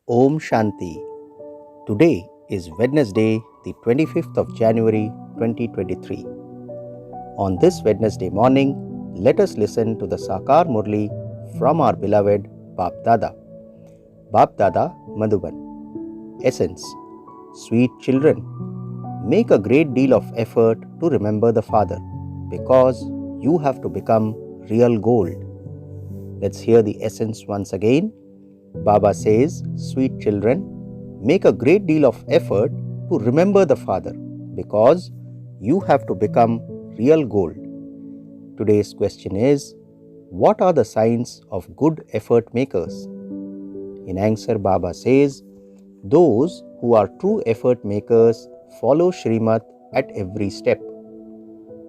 Om Shanti. Today is Wednesday, the 25th of January 2023. On this Wednesday morning, let us listen to the Sakar Murli from our beloved Bap Dada. Bap Dada Madhuban. Essence. Sweet children, make a great deal of effort to remember the Father because you have to become real gold. Let's hear the essence once again. Baba says, sweet children, make a great deal of effort to remember the Father because you have to become real gold. Today's question is, what are the signs of good effort makers? In answer, Baba says, those who are true effort makers follow Srimat at every step.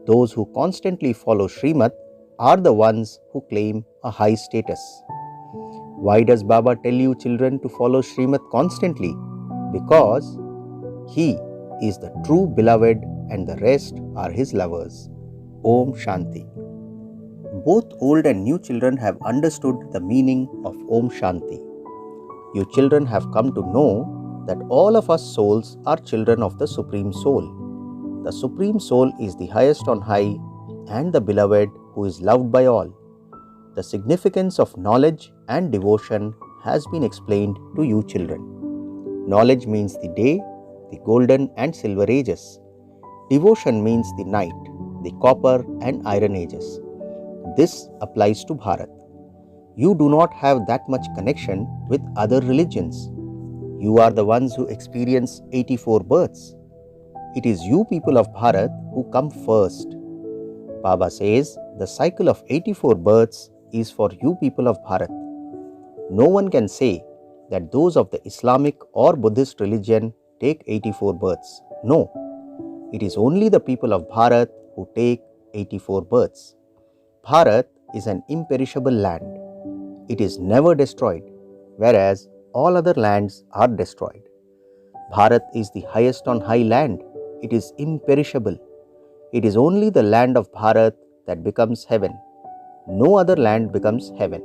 Those who constantly follow Srimat are the ones who claim a high status. Why does Baba tell you children to follow Srimat constantly? Because he is the true beloved and the rest are his lovers. Om Shanti. Both old and new children have understood the meaning of Om Shanti. You children have come to know that all of us souls are children of the Supreme Soul. The Supreme Soul is the highest on high and the beloved who is loved by all. The significance of knowledge and devotion has been explained to you children. Knowledge means the day, the golden and silver ages. Devotion means the night, the copper and iron ages. This applies to Bharat. You do not have that much connection with other religions. You are the ones who experience 84 births. It is you people of Bharat who come first. Baba says the cycle of 84 births is for you people of Bharat. No one can say that those of the Islamic or Buddhist religion take 84 births. No, it is only the people of Bharat who take 84 births. Bharat is an imperishable land. It is never destroyed, whereas all other lands are destroyed. Bharat is the highest on high land. It is imperishable. It is only the land of Bharat that becomes heaven. No other land becomes heaven.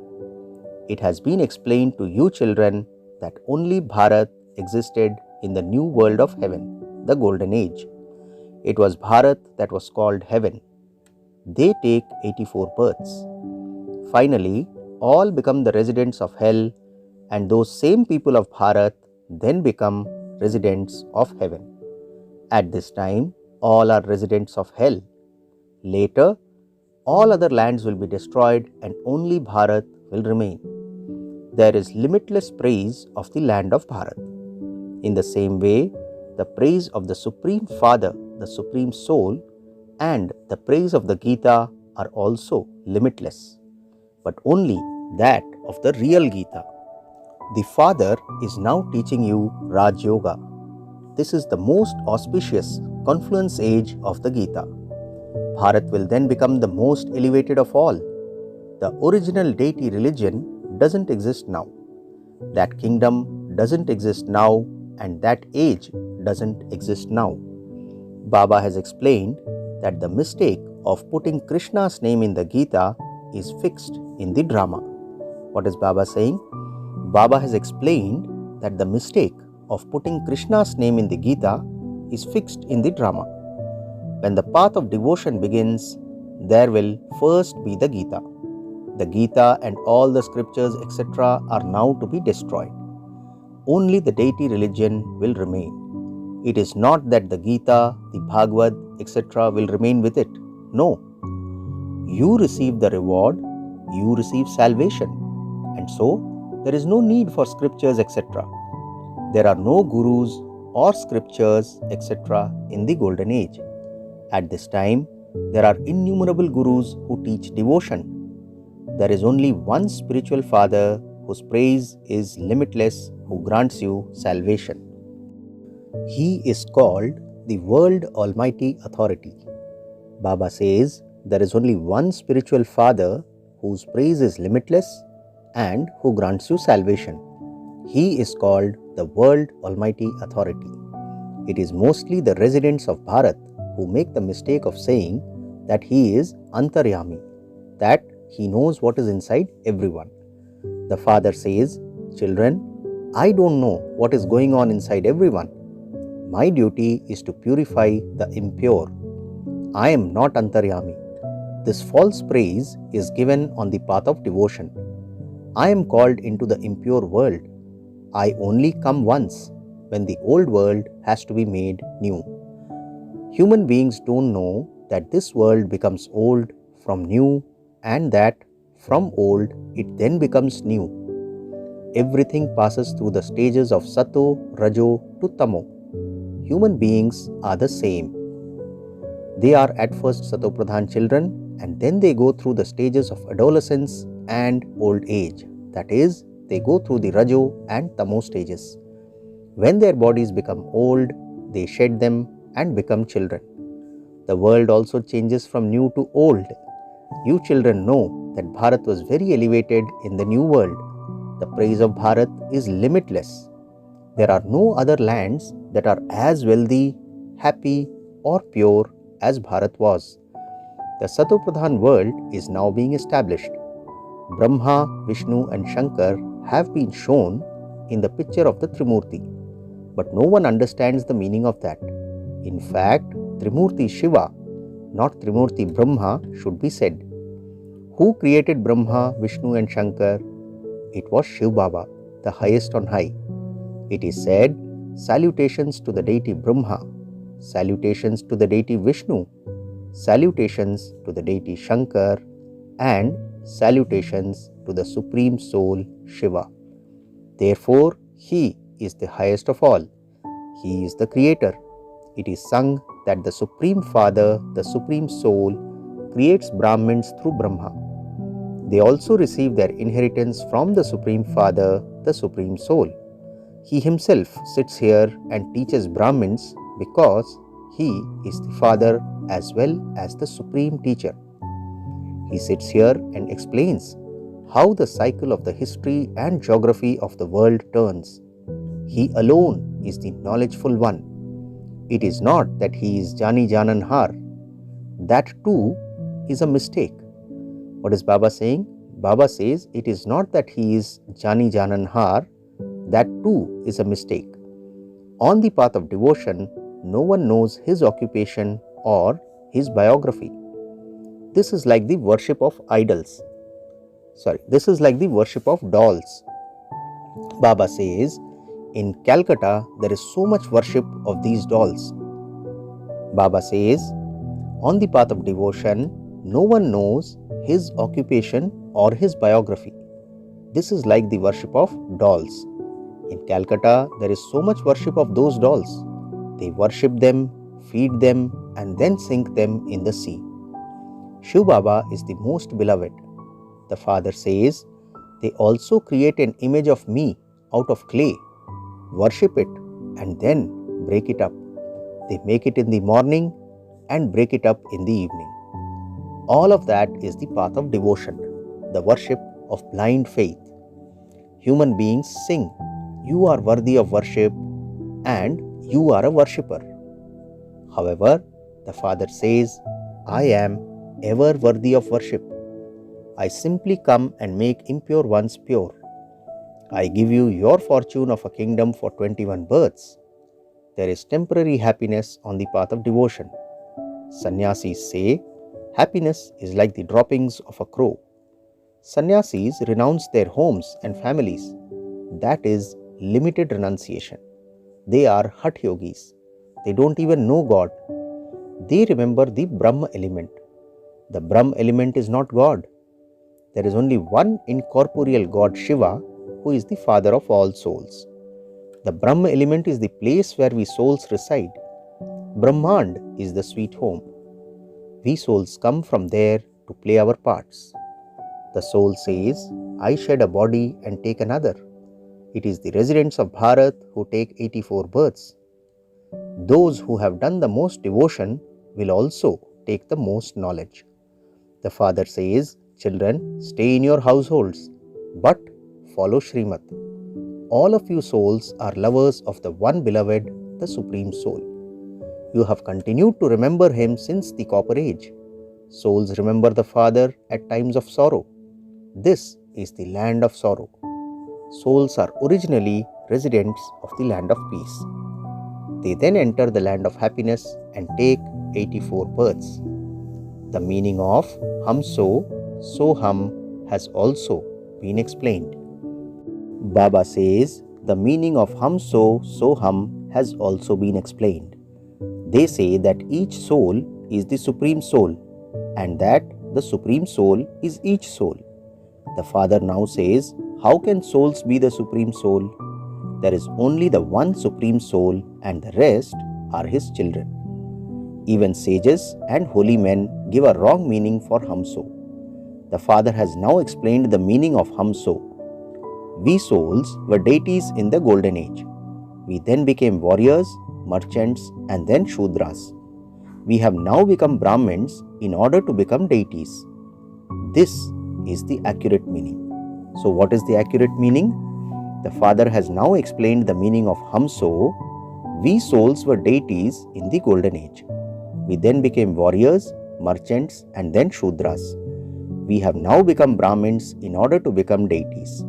It has been explained to you children that only Bharat existed in the new world of heaven, the golden age. It was Bharat that was called heaven. They take 84 births. Finally, all become the residents of hell, and those same people of Bharat then become residents of heaven. At this time, all are residents of hell. Later, all other lands will be destroyed and only Bharat will remain. There is limitless praise of the land of Bharat. In the same way, the praise of the Supreme Father, the Supreme Soul, and the praise of the Gita are also limitless, but only that of the real Gita. The Father is now teaching you Raj Yoga. This is the most auspicious confluence age of the Gita. Bharat will then become the most elevated of all. The original deity religion doesn't exist now. That kingdom doesn't exist now, and that age doesn't exist now. Baba has explained that the mistake of putting Krishna's name in the Gita is fixed in the drama. What is Baba saying? Baba has explained that the mistake of putting Krishna's name in the Gita is fixed in the drama. When the path of devotion begins, there will first be the Gita. The Gita and all the scriptures etc. are now to be destroyed. Only the deity religion will remain. It is not that the Gita, the Bhagavad etc. will remain with it. No. You receive the reward, you receive salvation, and so there is no need for scriptures etc. There are no gurus or scriptures etc. in the golden age. At this time, there are innumerable gurus who teach devotion. There is only one spiritual Father whose praise is limitless, who grants you salvation. He is called the World Almighty Authority. Baba says there is only one spiritual Father whose praise is limitless and who grants you salvation. He is called the World Almighty Authority. It is mostly the residents of Bharat who make the mistake of saying that he is Antaryami, that he knows what is inside everyone. The Father says, children, I don't know what is going on inside everyone. My duty is to purify the impure. I am not Antaryami. This false praise is given on the path of devotion. I am called into the impure world. I only come once when the old world has to be made new. Human beings don't know that this world becomes old from new and that from old it then becomes new. Everything passes through the stages of Sato, Rajo to Tamo. Human beings are the same. They are at first Satopradhan children and then they go through the stages of adolescence and old age. That is, they go through the Rajo and Tamo stages. When their bodies become old, they shed them and become children. The world also changes from new to old. You children know that Bharat was very elevated in the new world. The praise of Bharat is limitless. There are no other lands that are as wealthy, happy, or pure as Bharat was. The Satopradhan world is now being established. Brahma, Vishnu, and Shankar have been shown in the picture of the Trimurti, but no one understands the meaning of that. In fact, Trimurti Shiva, not Trimurti Brahma, should be said. Who created Brahma, Vishnu, and Shankar? It was Shiv Baba, the highest on high. It is said, salutations to the deity Brahma, salutations to the deity Vishnu, salutations to the deity Shankar, and salutations to the Supreme Soul Shiva. Therefore, he is the highest of all. He is the creator. It is sung that the Supreme Father, the Supreme Soul, creates Brahmins through Brahma. They also receive their inheritance from the Supreme Father, the Supreme Soul. He himself sits here and teaches Brahmins because he is the Father as well as the Supreme Teacher. He sits here and explains how the cycle of the history and geography of the world turns. He alone is the knowledgeful one. It is not that he is Jani Janan Har. That too is a mistake. What is Baba saying? Baba says it is not that he is Jani Janan Har. That too is a mistake. On the path of devotion, no one knows his occupation or his biography. This is like the worship of idols. This is like the worship of dolls. Baba says, in Calcutta, there is so much worship of these dolls. Baba says, on the path of devotion, no one knows his occupation or his biography. This is like the worship of dolls. In Calcutta, there is so much worship of those dolls. They worship them, feed them, and then sink them in the sea. Shiv Baba is the most beloved. The Father says, they also create an image of me out of clay, worship it, and then break it up. They make it in the morning and break it up in the evening. All of that is the path of devotion, the worship of blind faith. Human beings sing, you are worthy of worship, and you are a worshipper. However, the Father says, I am ever worthy of worship. I simply come and make impure ones pure. I give you your fortune of a kingdom for 21 births. There is temporary happiness on the path of devotion. Sannyasis say, happiness is like the droppings of a crow. Sannyasis renounce their homes and families. That is limited renunciation. They are Hatha Yogis. They don't even know God. They remember the Brahma element. The Brahma element is not God. There is only one incorporeal God, Shiva, who is the Father of all souls. The Brahma element is the place where we souls reside. Brahmand is the sweet home. We souls come from there to play our parts. The soul says, I shed a body and take another. It is the residents of Bharat who take 84 births. Those who have done the most devotion will also take the most knowledge. The Father says, children, stay in your households, but follow Srimad. All of you souls are lovers of the one beloved, the Supreme Soul. You have continued to remember him since the Copper Age. Souls remember the Father at times of sorrow. This is the land of sorrow. Souls are originally residents of the land of peace. They then enter the land of happiness and take 84 births. The meaning of hum so hum has also been explained. Baba says the meaning of hum so hum has also been explained. They say that each soul is the Supreme Soul and that the Supreme Soul is each soul. The Father now says, how can souls be the Supreme Soul? There is only the one Supreme Soul and the rest are His children. Even sages and holy men give a wrong meaning for Hamso. The Father has now explained the meaning of Hamso. We souls were deities in the Golden Age. We then became warriors, merchants, and then Shudras. We have now become Brahmins in order to become deities. This is the accurate meaning. So what is the accurate meaning? The Father has now explained the meaning of Hamso. We souls were deities in the Golden Age. We then became warriors, merchants, and then Shudras. We have now become Brahmins in order to become deities.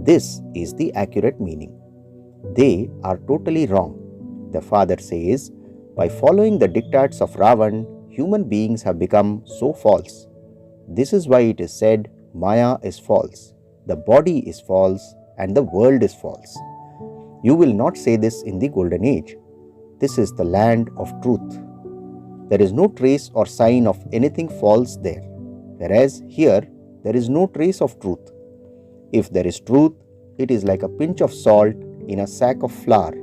This is the accurate meaning. They are totally wrong. The Father says, by following the diktats of Ravan, human beings have become so false. This is why it is said, Maya is false, the body is false, and the world is false. You will not say this in the Golden Age. This is the land of truth. There is no trace or sign of anything false there, whereas here there is no trace of truth. If there is truth, it is like a pinch of salt in a sack of flour.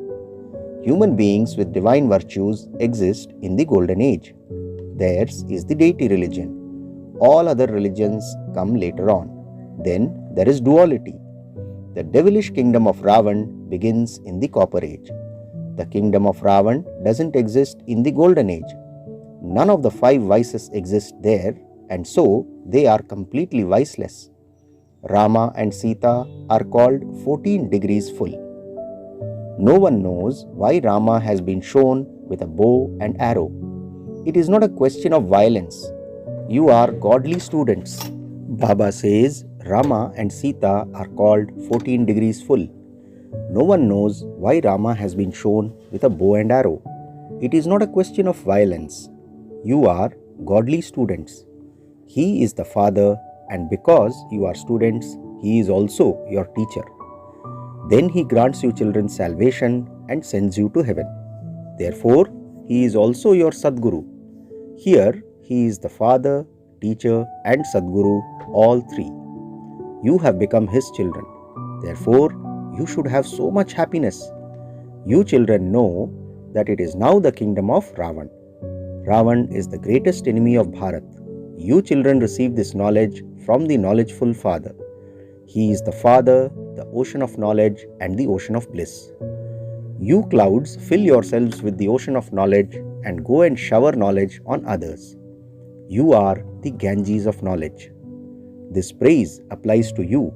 Human beings with divine virtues exist in the Golden Age. Theirs is the deity religion. All other religions come later on. Then there is duality. The devilish kingdom of Ravan begins in the Copper Age. The kingdom of Ravan doesn't exist in the Golden Age. None of the 5 vices exist there, and so they are completely viceless. Rama and Sita are called 14 degrees full. No one knows why Rama has been shown with a bow and arrow. It is not a question of violence. You are godly students. Baba says Rama and Sita are called 14 degrees full. No one knows why Rama has been shown with a bow and arrow. It is not a question of violence. You are godly students. He is the Father, and because you are students, He is also your teacher. Then He grants you children salvation and sends you to heaven. Therefore, He is also your Sadguru. Here, He is the Father, teacher, and Sadguru, all three. You have become His children. Therefore, you should have so much happiness. You children know that it is now the kingdom of Ravan. Ravan is the greatest enemy of Bharat. You children receive this knowledge from the knowledgeful Father. He is the Father, the ocean of knowledge, and the ocean of bliss. You clouds fill yourselves with the ocean of knowledge and go and shower knowledge on others. You are the Ganges of knowledge. This praise applies to you.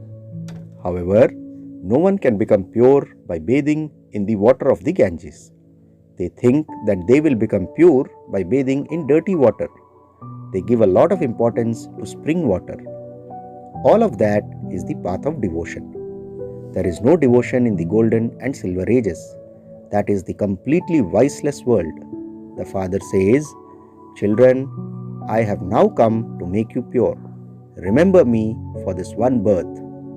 However, no one can become pure by bathing in the water of the Ganges. They think that they will become pure by bathing in dirty water. They give a lot of importance to spring water. All of that is the path of devotion. There is no devotion in the golden and silver ages. That is the completely viceless world. The Father says, children, I have now come to make you pure. Remember me for this one birth.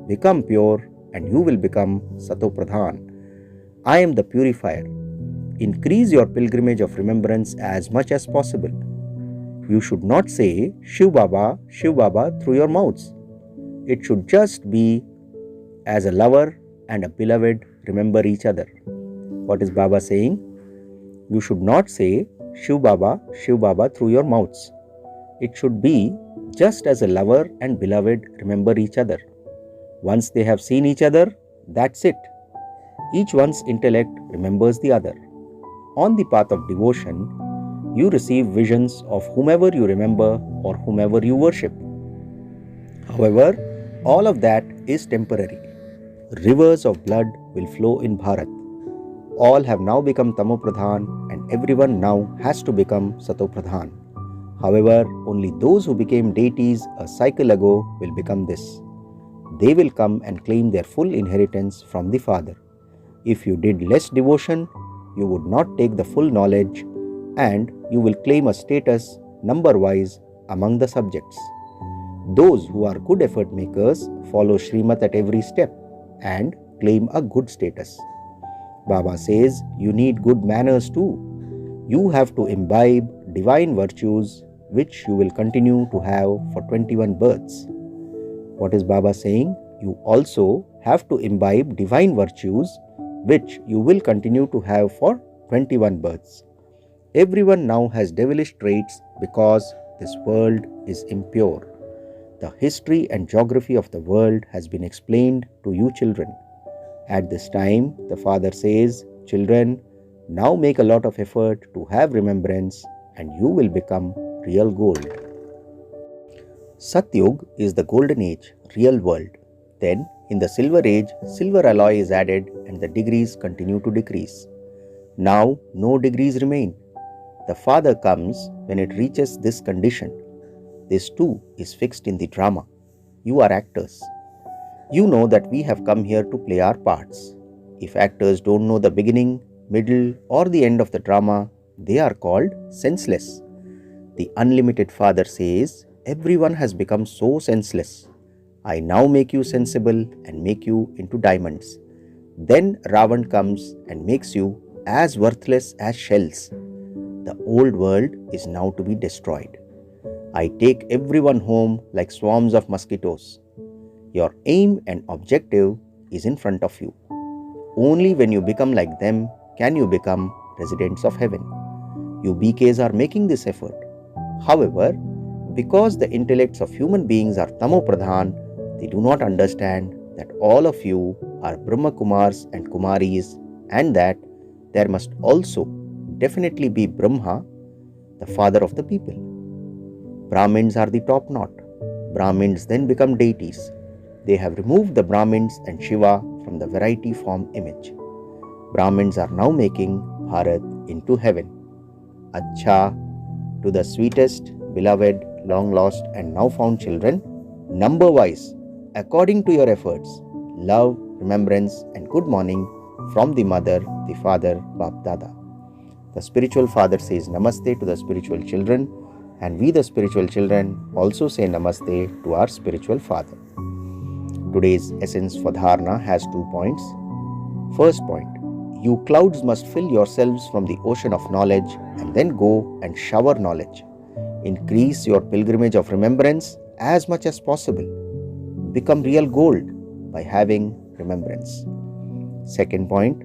Become pure and you will become Satopradhan. I am the purifier. Increase your pilgrimage of remembrance as much as possible. You should not say Shiv Baba through your mouths. It should just be as a lover and a beloved remember each other. What is Baba saying? You should not say Shiv Baba through your mouths. It should be just as a lover and beloved remember each other. Once they have seen each other, that's it. Each one's intellect remembers the other. On the path of devotion, you receive visions of whomever you remember or whomever you worship. However, all of that is temporary. Rivers of blood will flow in Bharat. All have now become Tamopradhan and everyone now has to become Satopradhan. However, only those who became deities a cycle ago will become this. They will come and claim their full inheritance from the Father. If you did less devotion, you would not take the full knowledge and you will claim a status number-wise among the subjects. Those who are good effort makers follow Srimat at every step and claim a good status. Baba says you need good manners too. You have to imbibe divine virtues which you will continue to have for 21 births. What is Baba saying? You also have to imbibe divine virtues which you will continue to have for 21 births. Everyone now has devilish traits because this world is impure. The history and geography of the world has been explained to you children. At this time, the father says, children, now make a lot of effort to have remembrance and you will become real gold. Satyug is the golden age, real world. Then, in the silver age, silver alloy is added and the degrees continue to decrease. Now, no degrees remain. The father comes when it reaches this condition. This too is fixed in the drama. You are actors. You know that we have come here to play our parts. If actors don't know the beginning, middle, or the end of the drama, they are called senseless. The unlimited father says, everyone has become so senseless. I now make you sensible and make you into diamonds. Then Ravan comes and makes you as worthless as shells. The old world is now to be destroyed. I take everyone home like swarms of mosquitoes. Your aim and objective is in front of you. Only when you become like them can you become residents of heaven. You BKs are making this effort. However, because the intellects of human beings are Tamopradhan, they do not understand that all of you are Brahma Kumars and Kumaris and that there must also definitely be Brahma, the father of the people. Brahmins are the top knot. Brahmins then become deities. They have removed the Brahmins and Shiva from the variety form image. Brahmins are now making Bharat into heaven. Acha, to the sweetest, beloved, long lost and now found children, number wise, according to your efforts, love, remembrance and good morning from the mother, the father, Bap Dada. The spiritual father says Namaste to the spiritual children and we the spiritual children also say Namaste to our spiritual father. Today's essence for dharana has 2 points. First point, you clouds must fill yourselves from the ocean of knowledge and then go and shower knowledge. Increase your pilgrimage of remembrance as much as possible. Become real gold by having remembrance. Second point,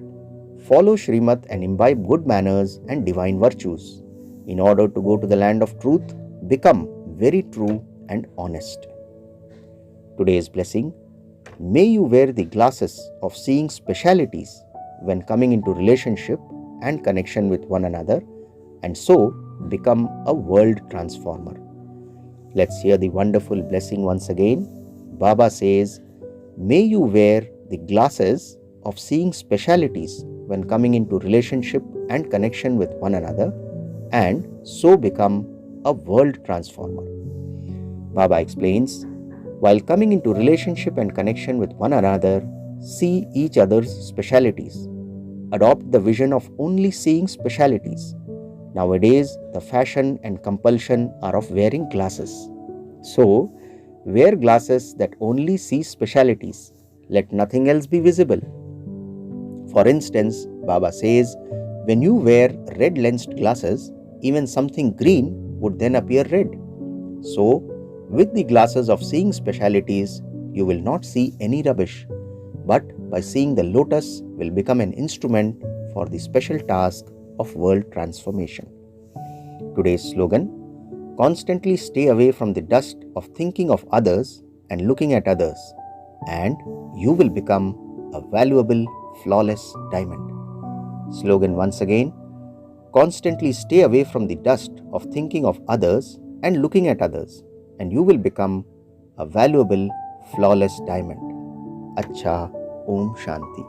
follow Srimat and imbibe good manners and divine virtues. In order to go to the land of truth, become very true and honest. Today's blessing, may you wear the glasses of seeing specialities when coming into relationship and connection with one another and so become a world transformer. Let's hear the wonderful blessing once again. Baba says, may you wear the glasses of seeing specialities when coming into relationship and connection with one another and so become a world transformer. Baba explains, while coming into relationship and connection with one another, see each other's specialities. Adopt the vision of only seeing specialities. Nowadays, the fashion and compulsion are of wearing glasses. So, wear glasses that only see specialities. Let nothing else be visible. For instance, Baba says, when you wear red-lensed glasses, even something green would then appear red. So, with the glasses of seeing specialities, you will not see any rubbish, but by seeing the lotus will become an instrument for the special task of world transformation. Today's slogan, constantly stay away from the dust of thinking of others and looking at others, and you will become a valuable, flawless diamond. Slogan once again, constantly stay away from the dust of thinking of others and looking at others, and you will become a valuable, flawless diamond. Acha, Om Shanti.